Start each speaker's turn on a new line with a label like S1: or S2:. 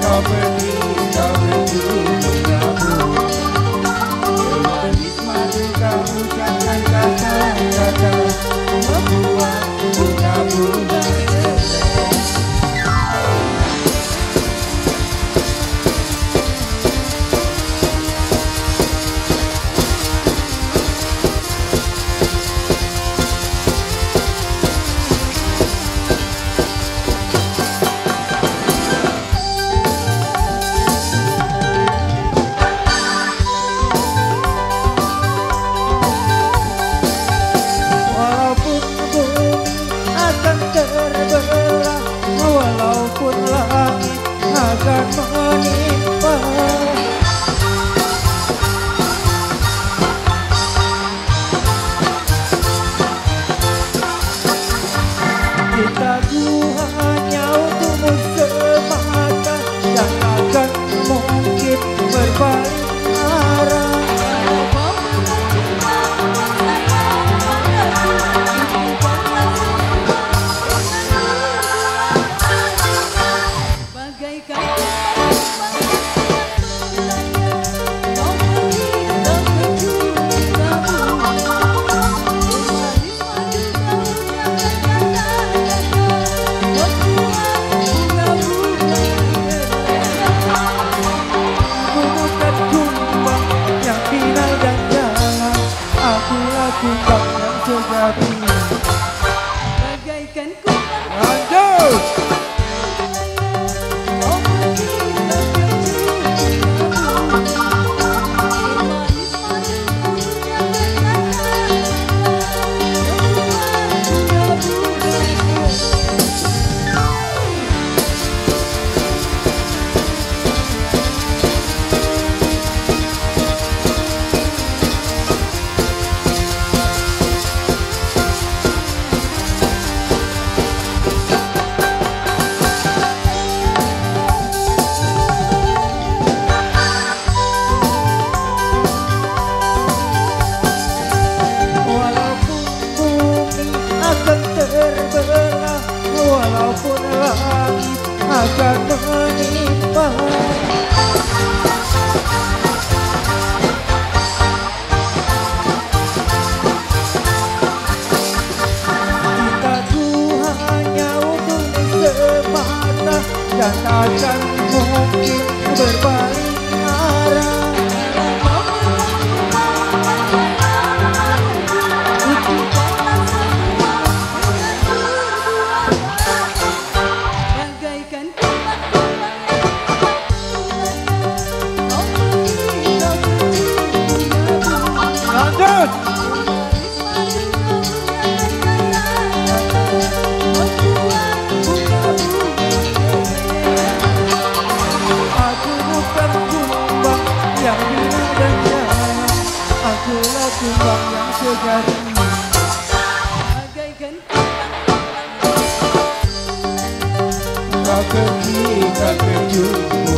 S1: kau pergi, kau berjumpa. Manis madu kau ucapkan kata-kata membuat bunga-bunga terbelah, walaupun langit akan menimpa. Cintaku hanya untukmu semata, dan akan mungkin berbalik arah. Kumbang yang sejati bagaikan kumbang lanjut. Oh pergi dan manis madu yang terbelah, walaupun langit akan menimpa. Cintaku hanya untukmu semata, dan akan mungkin berbalik arah. Akulah kumbang yang sejati bagaikan kumbang. Kau pergi, kau berjumpa.